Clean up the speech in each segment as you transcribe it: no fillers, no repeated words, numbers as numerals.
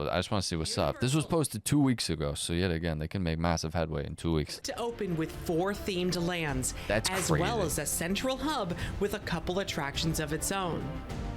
I just want to see what's up. This was posted 2 weeks ago, so yet again, they can make massive headway in 2 weeks. To open with 4 themed lands, That's as crazy. well as a central hub with a couple attractions of its own.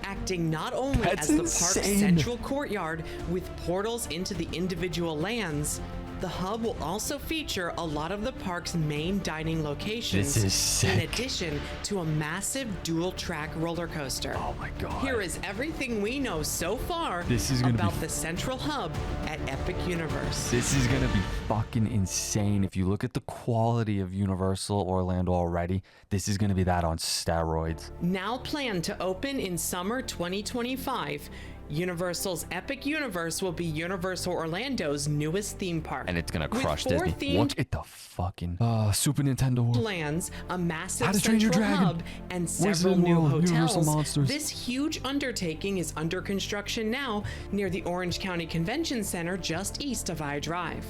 Acting not only That's as the park's insane. central courtyard with portals into the individual lands, the hub will also feature a lot of the park's main dining locations, This is sick. in addition to a massive dual-track roller coaster. Oh my god. Here is everything we know so far This is gonna be about the central hub at Epic Universe. This is gonna be fucking insane. If you look at the quality of Universal Orlando already, this is gonna be that on steroids. Now planned to open in summer 2025, Universal's Epic Universe will be Universal Orlando's newest theme park. And it's gonna With crush 4 Disney. themed Look at the fucking Super Nintendo World. lands, a massive How to Train Your central Dragon, hub, and Wizarding several new World, Universal hotels. Monsters. This huge undertaking is under construction now near the Orange County Convention Center just east of I Drive.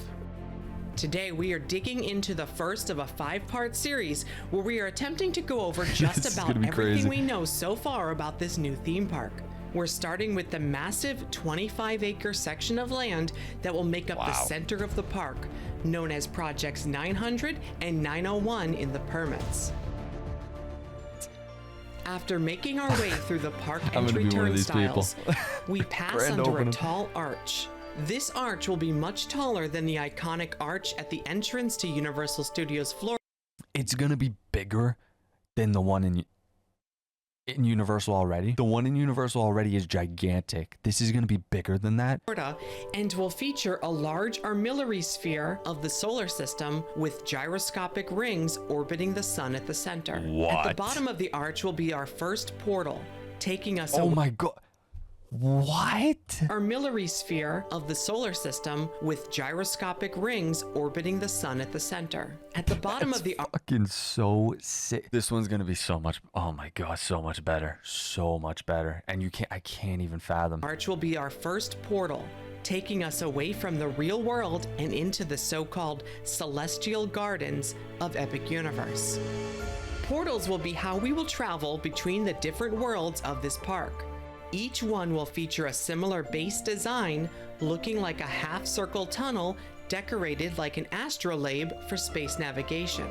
Today, we are digging into the first of a 5-part series where we are attempting to go over This just is about gonna be everything crazy. we know so far about this new theme park. We're starting with the massive 25-acre section of land that will make up the Wow. center of the park, known as Projects 900 and 901 in the permits. After making our way through the park I'm gonna entry be one of these turnstiles, we pass Grand under opening. a tall arch. This arch will be much taller than the iconic arch at the entrance to Universal Studios Florida. It's gonna be bigger than the one in Universal already. The one in Universal already is gigantic. This is gonna be bigger than that. And will feature a large armillary sphere of the solar system with gyroscopic rings orbiting the sun at the center. At the What? bottom of the arch will be our first portal, taking us Oh my god. What? armillary sphere of the solar system with gyroscopic rings orbiting the sun at the center. At the bottom of the Fucking so sick. This one's gonna be so much. Oh my god, so much better. So much better. And I can't even fathom. arch will be our first portal, taking us away from the real world and into the so-called celestial gardens of Epic Universe. Portals will be how we will travel between the different worlds of this park. Each one will feature a similar base design, looking like a half-circle tunnel decorated like an astrolabe for space navigation.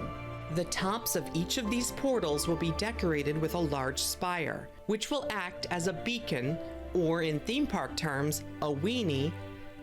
The tops of each of these portals will be decorated with a large spire, which will act as a beacon, or in theme park terms, a weenie,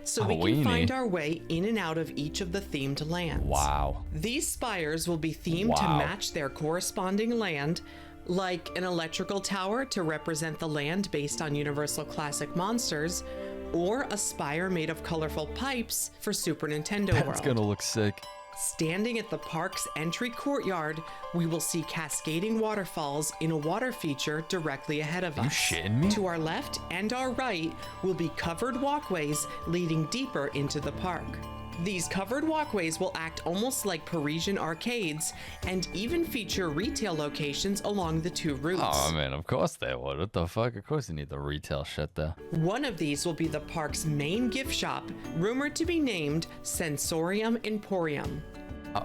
so A we can weenie? find our way in and out of each of the themed lands. Wow. These spires will be themed to Wow. match their corresponding land, like an electrical tower to represent the land based on Universal Classic Monsters, or a spire made of colorful pipes for Super Nintendo That's World. gonna look sick. Standing at the park's entry courtyard, we will see cascading waterfalls in a water feature directly ahead of Are you us. shitting me? To our left and our right will be covered walkways leading deeper into the park. These covered walkways will act almost like Parisian arcades and even feature retail locations along the 2 routes. Oh man, of course they would. What the fuck? Of course you need the retail shit there. One of these will be the park's main gift shop, rumored to be named Sensorium Emporium.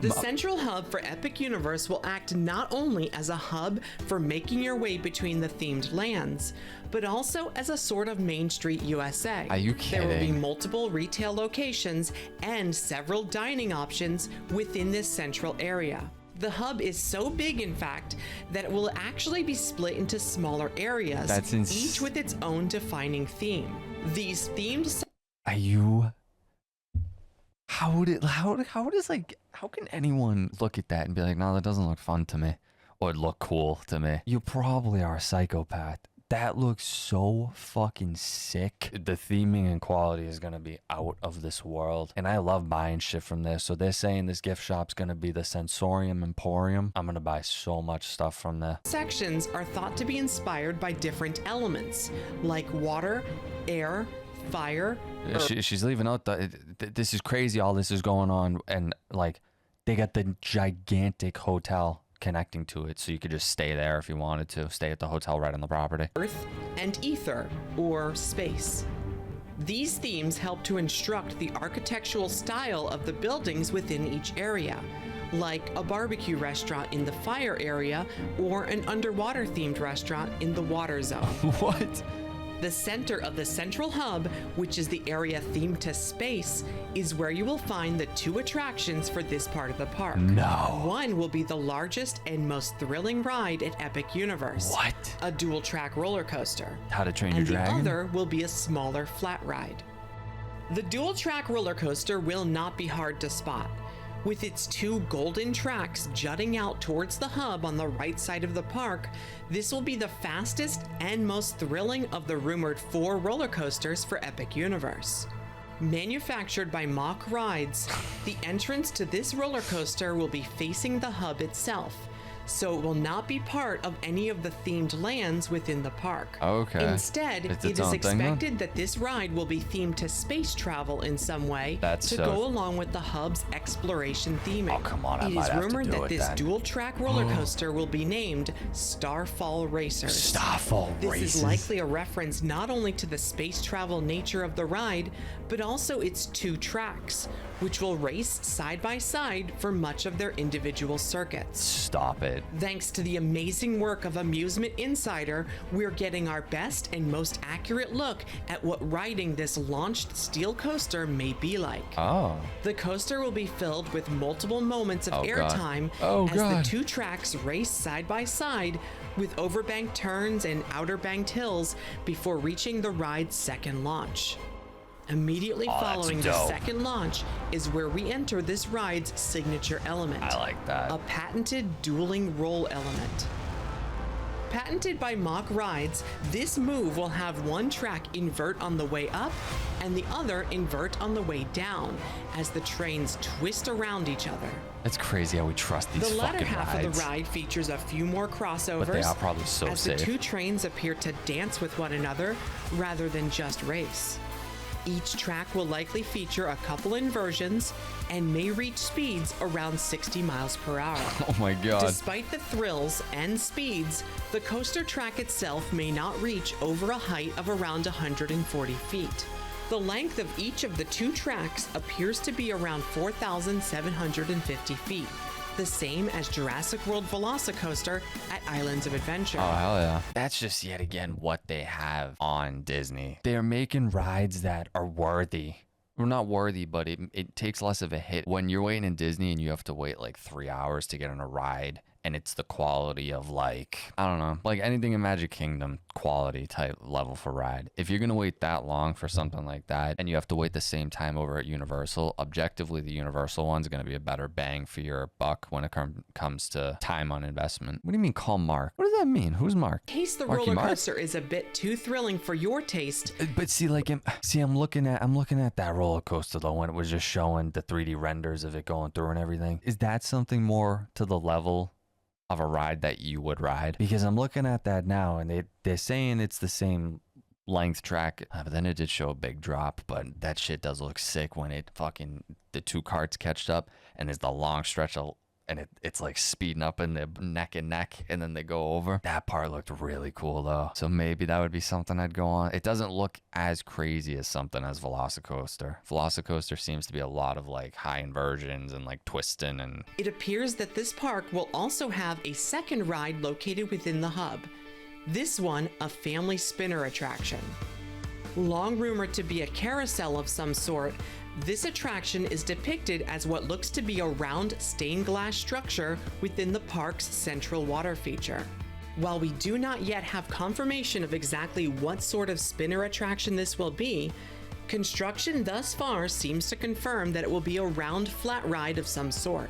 The central hub for Epic Universe will act not only as a hub for making your way between the themed lands, but also as a sort of Main Street USA. Are you There will be kidding? multiple retail locations and several dining options within this central area. The hub is so big, in fact, that it will actually be split into smaller areas, That's each with its own defining theme. These themed Are you? How can anyone look at that and be like, no, that doesn't look fun to me, or look cool to me? You probably are a psychopath. That looks so fucking sick. The theming and quality is gonna be out of this world, and I love buying shit from this. So they're saying this gift shop's gonna be the Sensorium Emporium. I'm gonna buy so much stuff from there. sections are thought to be inspired by different elements, like water, air, fire, She's leaving out this is crazy. All this is going on, and like they got the gigantic hotel connecting to it, so you could just stay there if you wanted to. Stay at the hotel right on the property. earth, and ether, or space. These themes help to instruct the architectural style of the buildings within each area, like a barbecue restaurant in the fire area or an underwater themed restaurant in the water zone. What? The center of the central hub, which is the area themed to space, is where you will find the 2 attractions for this part of the park. No. One will be the largest and most thrilling ride at Epic Universe. What? A dual track roller coaster. How to Train Your And the Dragon? other will be a smaller flat ride. The dual track roller coaster will not be hard to spot. With its 2 golden tracks jutting out towards the hub on the right side of the park, this will be the fastest and most thrilling of the rumored 4 roller coasters for Epic Universe. Manufactured by Mack Rides, the entrance to this roller coaster will be facing the hub itself, so it will not be part of any of the themed lands within the park. Okay. Instead, It's it its is own thing then? expected that this ride will be themed to space travel in some way That's to so- go along with the hub's exploration theming. Oh, come on, I It might is have to rumored do that it this then. dual-track roller coaster will be named Starfall Racers. Starfall This Races. is likely a reference not only to the space travel nature of the ride, but also its 2 tracks, which will race side by side for much of their individual circuits. Stop it. Thanks to the amazing work of Amusement Insider, we're getting our best and most accurate look at what riding this launched steel coaster may be like. Oh. The coaster will be filled with multiple moments of Oh, God. airtime Oh, as God. the 2 tracks race side by side with overbanked turns and outer banked hills before reaching the ride's second launch. Immediately Oh, that's following the dope. second launch is where we enter this ride's signature element. I like that. A patented dueling roll element. Patented by Mack Rides, this move will have one track invert on the way up and the other invert on the way down as the trains twist around each other. It's crazy how we trust these The latter fucking half rides. of the ride features a few more crossovers, But they are probably so as safe. the 2 trains appear to dance with one another rather than just race. Each track will likely feature a couple inversions and may reach speeds around 60 miles per hour. Oh my god. Despite the thrills and speeds, the coaster track itself may not reach over a height of around 140 feet. The length of each of the 2 tracks appears to be around 4,750 feet, the same as Jurassic World Velocicoaster at Islands of Adventure. Oh, hell yeah. That's just yet again what they have on Disney. They're making rides that are worthy. Well, not worthy, but it takes less of a hit. When you're waiting in Disney and you have to wait like 3 hours to get on a ride, and it's the quality of like, I don't know, like anything in Magic Kingdom quality type level for ride. If you're going to wait that long for something like that and you have to wait the same time over at Universal, objectively the Universal one's going to be a better bang for your buck when it comes to time on investment. What do you mean call Mark? What does that mean? Who's Mark? In case the Marky roller Mark? coaster is a bit too thrilling for your taste, But see, like, I'm looking at that roller coaster though when it was just showing the 3D renders of it going through and everything. Is that something more to the level of a ride that you would ride? Because I'm looking at that now and they're saying it's the same length track, but then it did show a big drop. But that shit does look sick when it fucking the 2 carts catched up and there's the long stretch of. And it's like speeding up in the neck and neck, and then they go over. That part looked really cool though. So maybe that would be something I'd go on. It doesn't look as crazy as something as Velocicoaster. Velocicoaster seems to be a lot of like high inversions and like twisting and it appears that this park will also have a second ride located within the hub. This one, a family spinner attraction. Long rumored to be a carousel of some sort, this attraction is depicted as what looks to be a round stained glass structure within the park's central water feature. While we do not yet have confirmation of exactly what sort of spinner attraction this will be, construction thus far seems to confirm that it will be a round flat ride of some sort.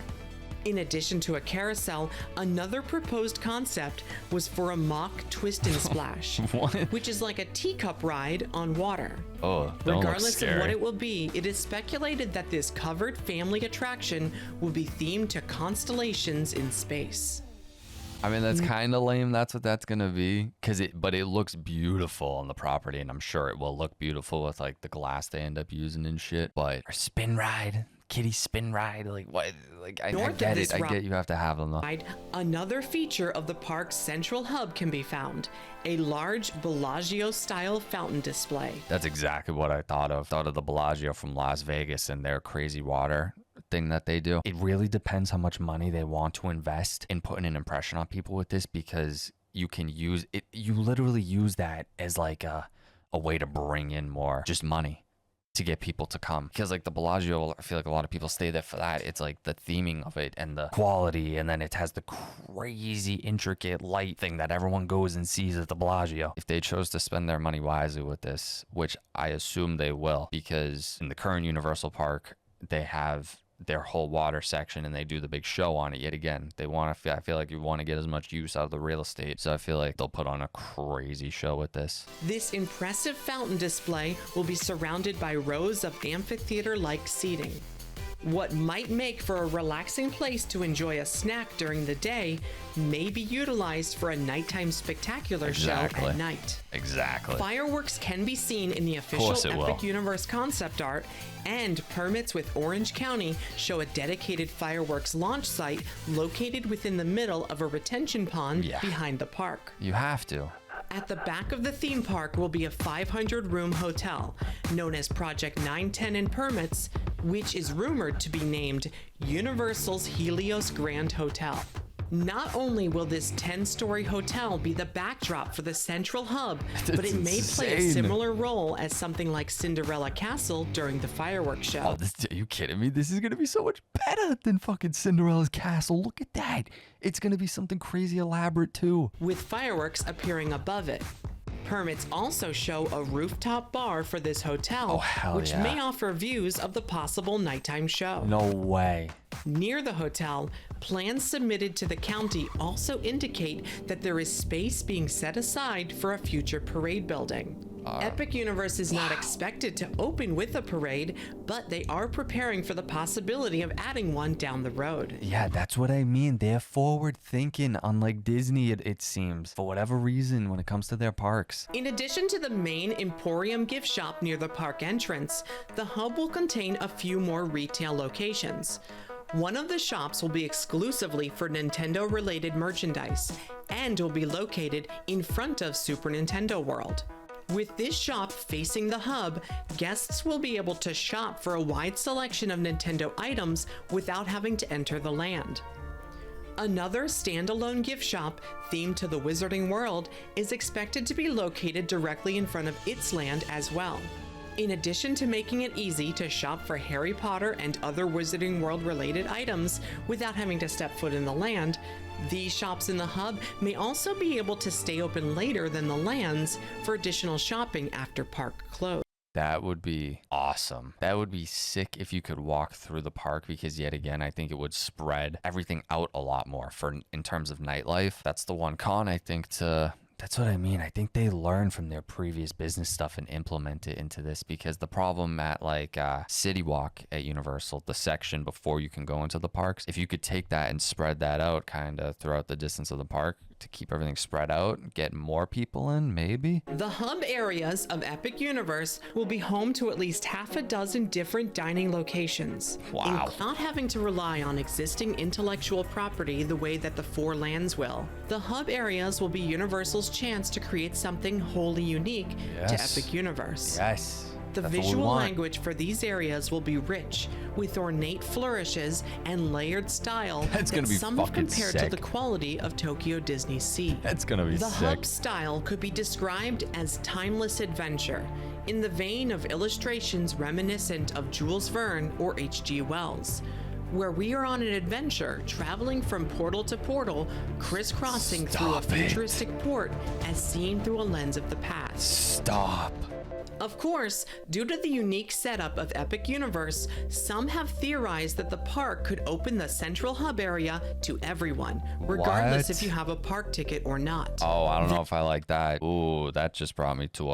In addition to a carousel, another proposed concept was for a mock twist and splash, What? which is like a teacup ride on water. oh, don't look Regardless of scary. what it will be, it is speculated that this covered family attraction will be themed to constellations in space. I mean, that's kind of lame. That's what that's gonna be, but it looks beautiful on the property, and I'm sure it will look beautiful with like the glass they end up using and shit. But a spin ride, kitty spin ride, like what? Like I North of get this it. I get you have to have them though. Another feature of the park's central hub can be found, a large Bellagio-style fountain display. That's exactly what I thought of. Thought of the Bellagio from Las Vegas and their crazy water thing that they do. It really depends how much money they want to invest in putting an impression on people with this, because you can use it. You literally use that as like a a way to bring in more just money to get people to come. Because like the Bellagio, I feel like a lot of people stay there for that. It's like the theming of it and the quality, and then it has the crazy intricate light thing that everyone goes and sees at the Bellagio. If they chose to spend their money wisely with this, which I assume they will, because in the current Universal Park, they have their whole water section and they do the big show on it yet again. They want to, I feel like you want to get as much use out of the real estate. So I feel like they'll put on a crazy show with this. This impressive fountain display will be surrounded by rows of amphitheater-like seating. What might make for a relaxing place to enjoy a snack during the day may be utilized for a nighttime spectacular show at night. Exactly. Fireworks can be seen in the official Epic Universe concept art, and permits with Orange County show a dedicated fireworks launch site located within the middle of a retention pond behind the park. You have to. At the back of the theme park will be a 500-room hotel known as Project 910 in permits, which is rumored to be named Universal's Helios Grand Hotel. Not only will this 10-story hotel be the backdrop for the central hub, but it may play a similar role as something like Cinderella Castle during the fireworks show. Oh, are you kidding me? This is going to be so much better than fucking Cinderella's castle. Look at that. It's going to be something crazy elaborate too. With fireworks appearing above it. Permits also show a rooftop bar for this hotel, which may offer views of the possible nighttime show. No way. Near the hotel, plans submitted to the county also indicate that there is space being set aside for a future parade building. Epic Universe is not expected to open with a parade, but they are preparing for the possibility of adding one down the road. Yeah, that's what I mean. They're forward thinking, unlike Disney, it seems, for whatever reason when it comes to their parks. In addition to the main Emporium gift shop near the park entrance, the hub will contain a few more retail locations. One of the shops will be exclusively for Nintendo-related merchandise and will be located in front of Super Nintendo World. With this shop facing the hub, guests will be able to shop for a wide selection of Nintendo items without having to enter the land. Another standalone gift shop themed to the Wizarding World is expected to be located directly in front of its land as well. In addition to making it easy to shop for Harry Potter and other Wizarding World related items without having to step foot in the land, these shops in the hub may also be able to stay open later than the lands for additional shopping after park close. That would be awesome. That would be sick if you could walk through the park, because yet again, I think it would spread everything out a lot more in terms of nightlife. That's the one con, I think, that's what I mean. I think they learn from their previous business stuff and implement it into this, because the problem at like City Walk at Universal, the section before you can go into the parks, if you could take that and spread that out kind of throughout the distance of the park to keep everything spread out, get more people in, maybe. The hub areas of Epic Universe will be home to at least half a dozen different dining locations. Wow. Not having to rely on existing intellectual property the way that the Four Lands will. The hub areas will be Universal's chance to create something wholly unique to Epic Universe. Yes. The visual language for these areas will be rich, with ornate flourishes and layered style that some have compared to the quality of Tokyo Disney Sea. That's gonna be sick. The hub style could be described as timeless adventure, in the vein of illustrations reminiscent of Jules Verne or H.G. Wells, where we are on an adventure traveling from portal to portal, crisscrossing through a futuristic port as seen through a lens of the past. Stop. Of course, due to the unique setup of Epic Universe, some have theorized that the park could open the central hub area to everyone, regardless if you have a park ticket or not. Oh, I don't know if I like that. Ooh, that just brought me to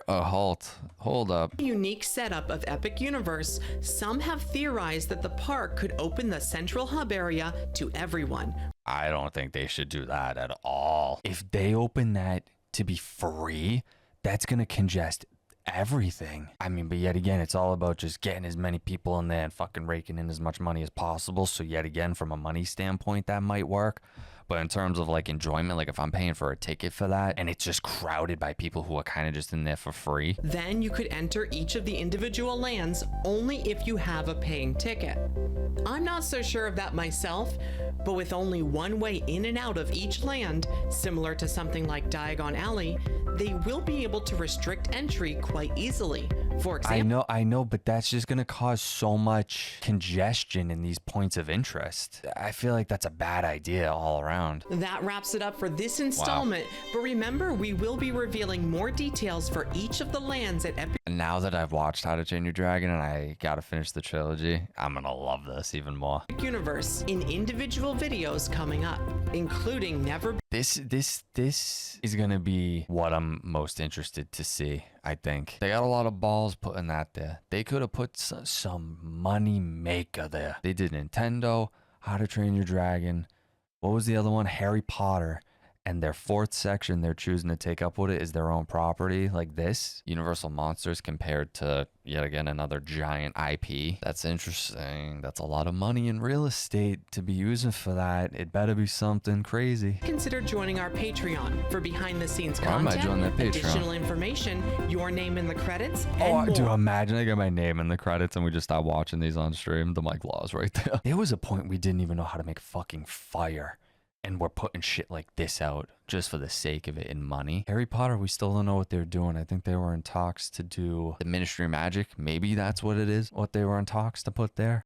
a halt. Hold up. The unique setup of Epic Universe, some have theorized that the park could open the central hub area to everyone. I don't think they should do that at all. If they open that to be free, that's gonna congest everything. I mean, but yet again, it's all about just getting as many people in there and fucking raking in as much money as possible. So yet again, from a money standpoint, that might work. But in terms of like enjoyment, like if I'm paying for a ticket for that and it's just crowded by people who are kind of just in there for free, then you could enter each of the individual lands only if you have a paying ticket. I'm not so sure of that myself, but with only one way in and out of each land, similar to something like Diagon Alley, they will be able to restrict entry quite easily. For example, I know, but that's just gonna cause so much congestion in these points of interest. I feel like that's a bad idea all around. that wraps it up for this installment. But remember, we will be revealing more details for each of the lands at Epic Now that I've watched How to Train Your Dragon and I gotta finish the trilogy, I'm gonna love this even more. Universe in individual videos coming up, including Never This is gonna be what I'm most interested to see. I think they got a lot of balls putting that there. They could have put some money maker there. They did Nintendo, How to Train Your Dragon. What was the other one? Harry Potter. And their fourth section they're choosing to take up with it is their own property, like this Universal Monsters compared to yet again another giant IP. That's interesting. That's a lot of money in real estate to be using for that. It better be something crazy. consider joining our Patreon for behind the scenes I might content, join that Patreon. additional information, your name in the credits, and Oh, more. dude, imagine I get my name in the credits and we just stop watching these on stream. The Mike Laws right there. There was a point we didn't even know how to make fucking fire. And we're putting shit like this out just for the sake of it and money. Harry Potter, we still don't know what they're doing. I think they were in talks to do the Ministry of Magic. Maybe that's what it is, what they were in talks to put there.